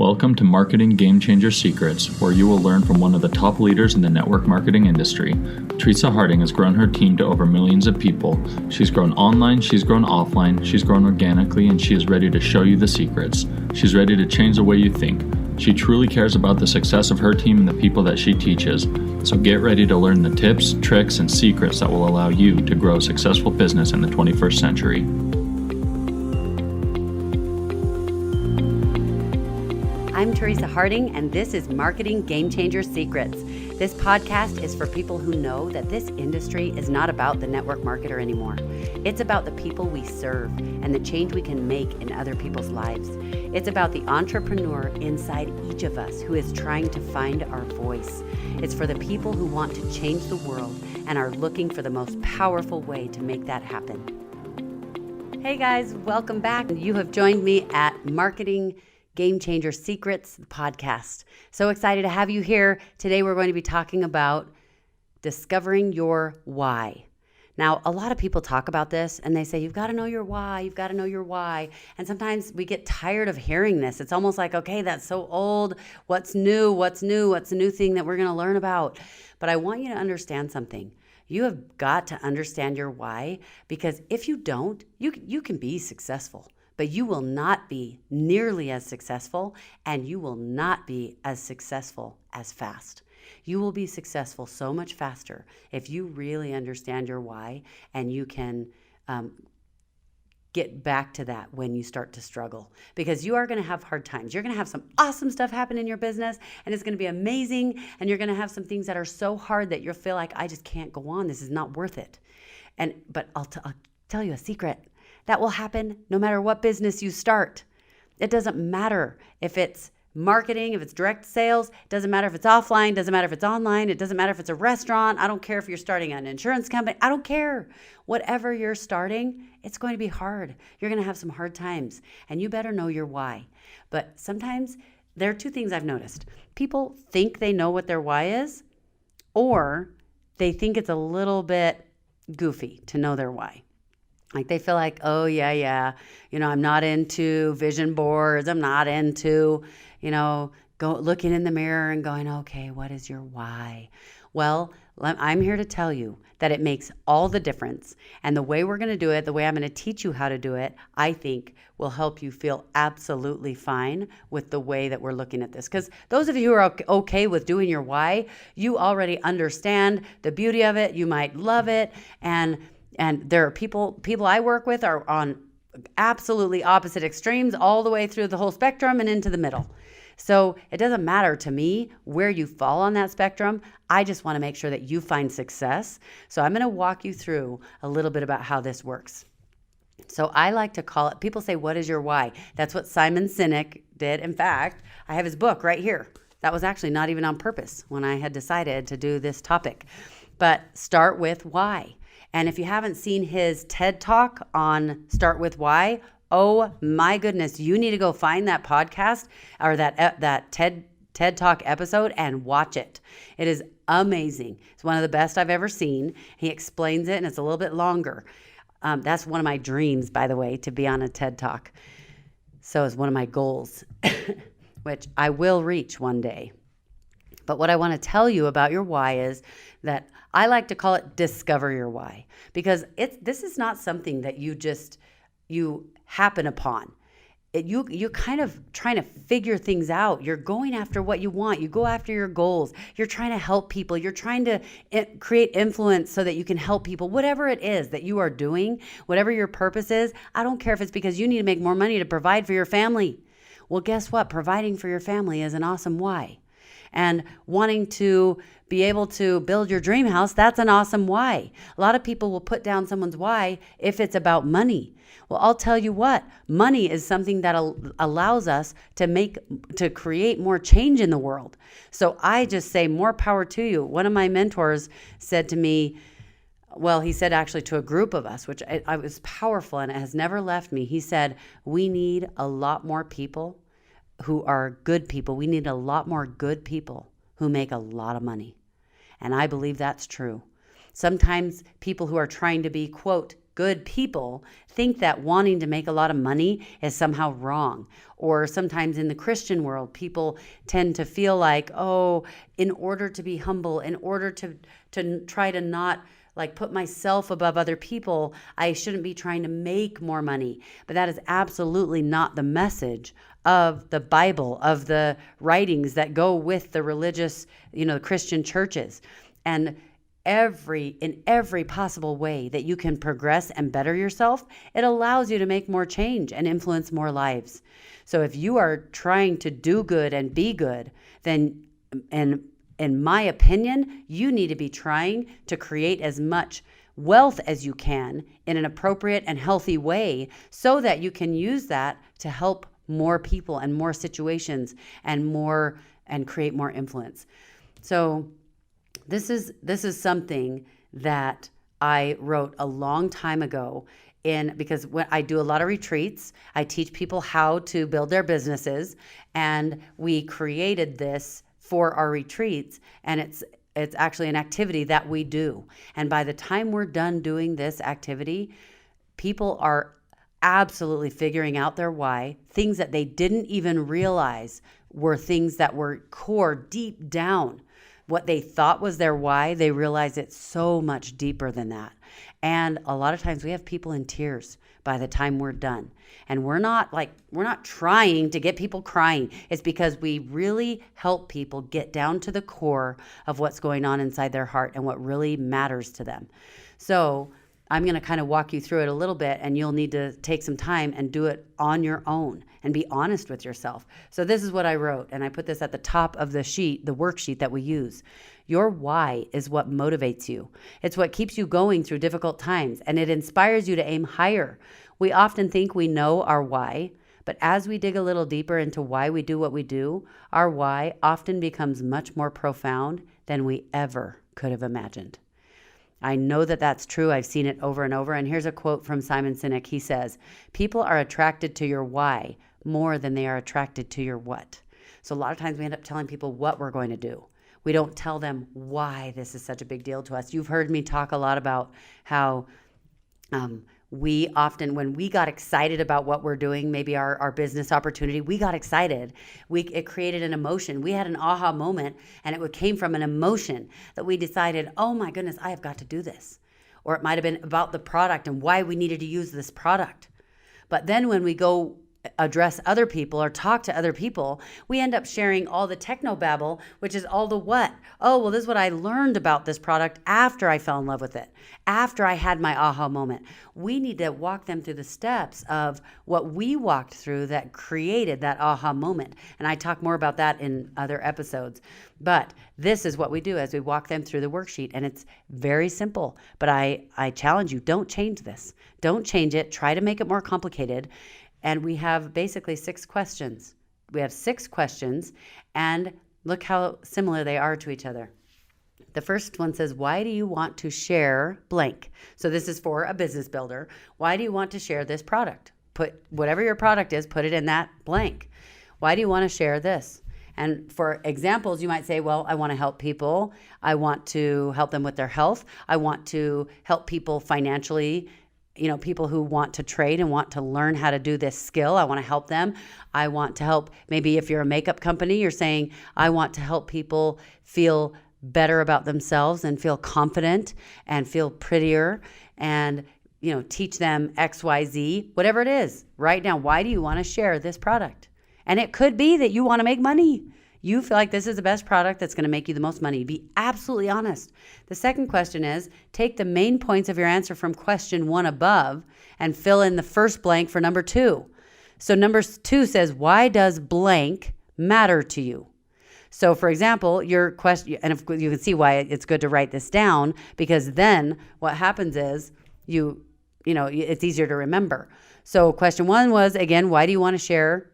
Welcome to Marketing Game Changer Secrets, where you will learn from one of the top leaders in the network marketing industry. Teresa Harding has grown her team to over millions of people. She's grown online, she's grown offline, she's grown organically, and she is ready to show you the secrets. She's ready to change the way you think. She truly cares about the success of her team and the people that she teaches. So get ready to learn the tips, tricks, and secrets that will allow you to grow a successful business in the 21st century. I'm Teresa Harding, and this is Marketing Game Changer Secrets. This podcast is for people who know that this industry is not about the network marketer anymore. It's about the people we serve and the change we can make in other people's lives. It's about the entrepreneur inside each of us who is trying to find our voice. It's for the people who want to change the world and are looking for the most powerful way to make that happen. Hey guys, welcome back. You have joined me at Marketing Game Changer Secrets podcast. So excited to have you here. Today we're going to be talking about discovering your why. Now, a lot of people talk about this and they say, you've got to know your why, you've got to know your why. And sometimes we get tired of hearing this. It's almost like, okay, that's so old. What's new? What's new? What's the new thing that we're going to learn about? But I want you to understand something. You have got to understand your why, because if you don't, you can be successful. But you will not be nearly as successful, and you will not be as successful as fast. You will be successful so much faster if you really understand your why, and you can get back to that when you start to struggle, because you are going to have hard times. You're going to have some awesome stuff happen in your business, and it's going to be amazing, and you're going to have some things that are so hard that you'll feel like, I just can't go on. This is not worth it. But I'll tell you a secret. That will happen no matter what business you start. It doesn't matter if it's marketing, if it's direct sales, it doesn't matter if it's offline, it doesn't matter if it's online, it doesn't matter if it's a restaurant, I don't care if you're starting an insurance company, I don't care. Whatever you're starting, it's going to be hard. You're going to have some hard times, and you better know your why. But sometimes there are two things I've noticed. People think they know what their why is, or they think it's a little bit goofy to know their why. Like they feel like, oh, yeah, I'm not into vision boards. I'm not into, go looking in the mirror and going, okay, what is your why? Well, I'm here to tell you that it makes all the difference. And the way we're going to do it, the way I'm going to teach you how to do it, I think will help you feel absolutely fine with the way that we're looking at this. Because those of you who are okay with doing your why, you already understand the beauty of it. You might love it. And there are people I work with are on absolutely opposite extremes all the way through the whole spectrum and into the middle. So it doesn't matter to me where you fall on that spectrum. I just want to make sure that you find success. So I'm going to walk you through a little bit about how this works. So I like to call it, people say, what is your why? That's what Simon Sinek did. In fact, I have his book right here. That was actually not even on purpose when I had decided to do this topic. But start with why. And if you haven't seen his TED Talk on Start With Why, oh my goodness, you need to go find that podcast or that TED Talk episode and watch it. It is amazing. It's one of the best I've ever seen. He explains it, and it's a little bit longer. That's one of my dreams, by the way, to be on a TED Talk. So it's one of my goals, which I will reach one day. But what I want to tell you about your why is that I like to call it discover your why, because this is not something that you happen upon. You're kind of trying to figure things out. You're going after what you want. You go after your goals. You're trying to help people. You're trying to create influence so that you can help people. Whatever it is that you are doing, whatever your purpose is, I don't care if it's because you need to make more money to provide for your family. Well, guess what? Providing for your family is an awesome why. And wanting to be able to build your dream house, that's an awesome why. A lot of people will put down someone's why if it's about money. Well, I'll tell you what, money is something that allows us to create more change in the world. So I just say more power to you. One of my mentors said to me, well, he said actually to a group of us, which I was powerful and it has never left me. He said, we need a lot more people who are good people. We need a lot more good people who make a lot of money. And I believe that's true. Sometimes people who are trying to be, quote, good people think that wanting to make a lot of money is somehow wrong. Or sometimes in the Christian world, people tend to feel like, oh, in order to be humble, in order to try to not like put myself above other people, I shouldn't be trying to make more money. But that is absolutely not the message of the Bible, of the writings that go with the religious, Christian churches. And in every possible way that you can progress and better yourself, it allows you to make more change and influence more lives. So if you are trying to do good and be good, then, and in my opinion, you need to be trying to create as much wealth as you can in an appropriate and healthy way so that you can use that to help more people and more situations and create more influence. So this is something that I wrote a long time ago because when I do a lot of retreats, I teach people how to build their businesses, and we created this for our retreats, and it's actually an activity that we do. And by the time we're done doing this activity, people are absolutely figuring out their why, things that they didn't even realize were things that were core deep down. What they thought was their why, they realize it's so much deeper than that. And a lot of times we have people in tears by the time we're done. And we're not trying to get people crying. It's because we really help people get down to the core of what's going on inside their heart and what really matters to them. So I'm going to kind of walk you through it a little bit, and you'll need to take some time and do it on your own and be honest with yourself. So this is what I wrote, and I put this at the top of the sheet, the worksheet that we use. Your why is what motivates you. It's what keeps you going through difficult times, and it inspires you to aim higher. We often think we know our why, but as we dig a little deeper into why we do what we do, our why often becomes much more profound than we ever could have imagined. I know that that's true. I've seen it over and over. And here's a quote from Simon Sinek. He says, "People are attracted to your why more than they are attracted to your what." So a lot of times we end up telling people what we're going to do. We don't tell them why this is such a big deal to us. You've heard me talk a lot about how we often, when we got excited about what we're doing, maybe our business opportunity, we got excited. It created an emotion. We had an aha moment, and it came from an emotion that we decided, oh my goodness, I have got to do this. Or it might have been about the product and why we needed to use this product. But then when we go address other people or talk to other people, we end up sharing all the technobabble, which is all the what? Oh, well, this is what I learned about this product after I fell in love with it, after I had my aha moment. We need to walk them through the steps of what we walked through that created that aha moment. And I talk more about that in other episodes. But this is what we do as we walk them through the worksheet. And it's very simple. But I challenge you, don't change this. Don't change it. Try to make it more complicated. And we have basically 6 questions. We have 6 questions, and look how similar they are to each other. The first one says, why do you want to share blank? So this is for a business builder. Why do you want to share this product? Put whatever your product is, put it in that blank. Why do you want to share this? And for examples, you might say, well, I want to help people. I want to help them with their health. I want to help people financially, people who want to trade and want to learn how to do this skill. I want to help them. I want to help, maybe if you're a makeup company, you're saying, I want to help people feel better about themselves and feel confident and feel prettier and, teach them X, Y, Z, whatever it is. Write down, why do you want to share this product? And it could be that you want to make money. You feel like this is the best product that's going to make you the most money. Be absolutely honest. The second question is, take the main points of your answer from question 1 above and fill in the first blank for number 2. So number 2 says, why does blank matter to you? So for example, your question, and you can see why it's good to write this down, because then what happens is it's easier to remember. So question 1 was, again, why do you want to share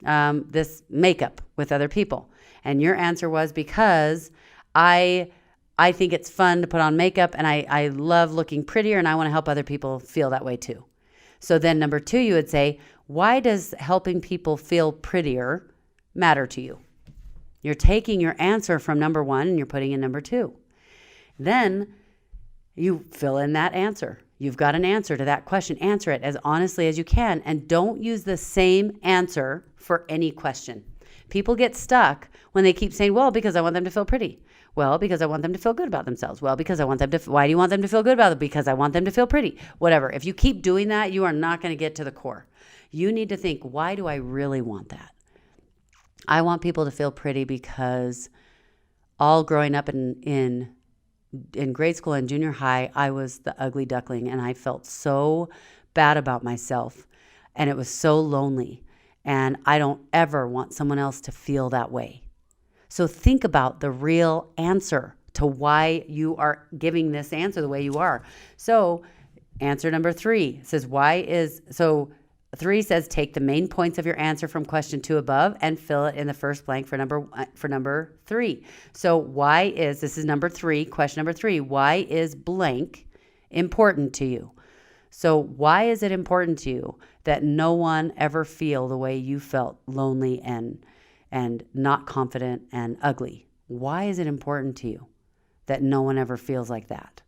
this makeup with other people? And your answer was, because I think it's fun to put on makeup, and I love looking prettier, and I want to help other people feel that way too. So then number 2, you would say, why does helping people feel prettier matter to you? You're taking your answer from number 1 and you're putting in number 2. Then you fill in that answer. You've got an answer to that question. Answer it as honestly as you can, and don't use the same answer for any question. People get stuck when they keep saying, well, because I want them to feel pretty. Well, because I want them to feel good about themselves. Well, because I want them to, why do you want them to feel good about it? Because I want them to feel pretty. Whatever. If you keep doing that, you are not going to get to the core. You need to think, why do I really want that? I want people to feel pretty because all growing up in grade school and junior high, I was the ugly duckling, and I felt so bad about myself, and it was so lonely. And I don't ever want someone else to feel that way. So think about the real answer to why you are giving this answer the way you are. So answer number 3 says, 3 says, take the main points of your answer from question 2 above and fill it in the first blank for number 3. So this is number 3, question number 3, why is blank important to you? So why is it important to you that no one ever feel the way you felt, lonely and not confident and ugly? Why is it important to you that no one ever feels like that?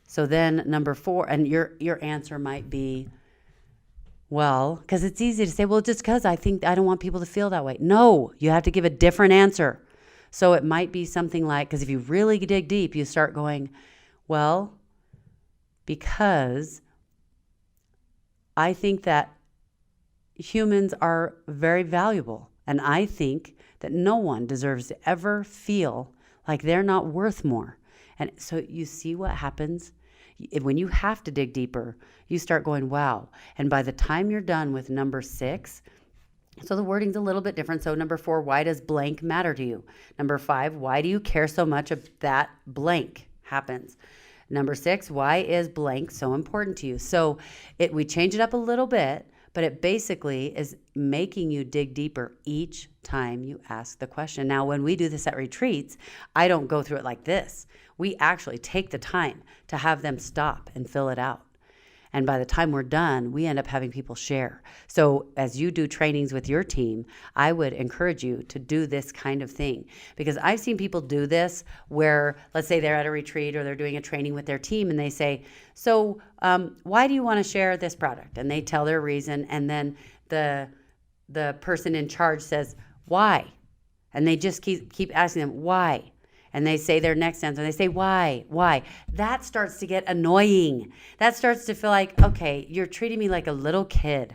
So then number 4, and your answer might be, well, because it's easy to say, well, just because I don't want people to feel that way. No, you have to give a different answer. So it might be something like, because if you really dig deep, you start going, well, because I think that humans are very valuable, and I think that no one deserves to ever feel like they're not worth more. And so you see what happens? When you have to dig deeper, you start going, wow. And by the time you're done with number 6, so the wording's a little bit different. So number 4, why does blank matter to you? Number 5, why do you care so much if that blank happens? Number 6, why is blank so important to you? So we change it up a little bit, but it basically is making you dig deeper each time you ask the question. Now, when we do this at retreats, I don't go through it like this. We actually take the time to have them stop and fill it out. And by the time we're done, we end up having people share. So as you do trainings with your team, I would encourage you to do this kind of thing, because I've seen people do this where, let's say they're at a retreat or they're doing a training with their team and they say, so why do you want to share this product? And they tell their reason. And then the person in charge says, why? And they just keep asking them, why? And they say their next answer, and they say, why? That starts to get annoying. That starts to feel like, okay, you're treating me like a little kid.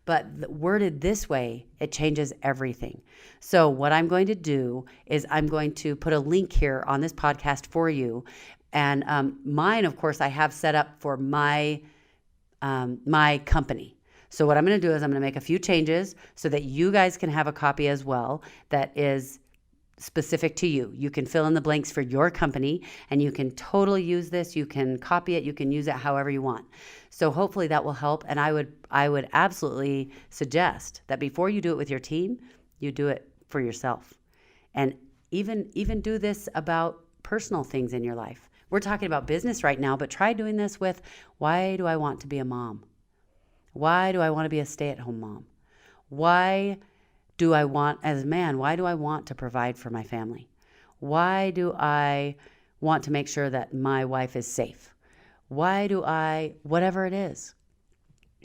But worded this way, it changes everything. So what I'm going to do is I'm going to put a link here on this podcast for you. And mine, of course, I have set up for my company. So what I'm going to do is I'm going to make a few changes so that you guys can have a copy as well that is specific to you. You can fill in the blanks for your company, and you can totally use this. You can copy it. You can use it however you want. So hopefully that will help. And I would absolutely suggest that before you do it with your team, you do it for yourself. And even do this about personal things in your life. We're talking about business right now, but try doing this with, why do I want to be a mom? Why do I want to be a stay-at-home mom? Why do I want, as a man, why do I want to provide for my family? Why do I want to make sure that my wife is safe? Why do whatever it is,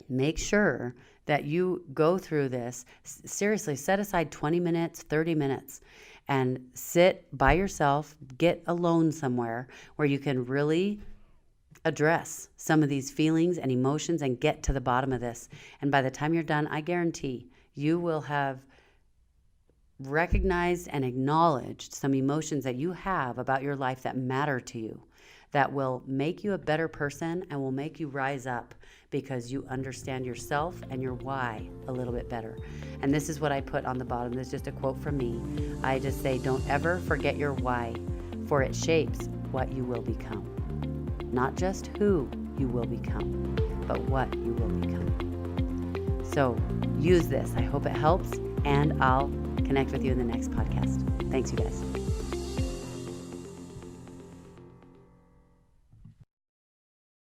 make sure that you go through this. Seriously, set aside 20 minutes, 30 minutes, and sit by yourself, get alone somewhere where you can really address some of these feelings and emotions and get to the bottom of this. And by the time you're done, I guarantee you will have recognized and acknowledged some emotions that you have about your life that matter to you, that will make you a better person and will make you rise up because you understand yourself and your why a little bit better. And this is what I put on the bottom. This is just a quote from me. I just say, don't ever forget your why, for it shapes what you will become. Not just who you will become, but what you will become. So use this. I hope it helps, and I'll connect with you in the next podcast. Thanks, you guys.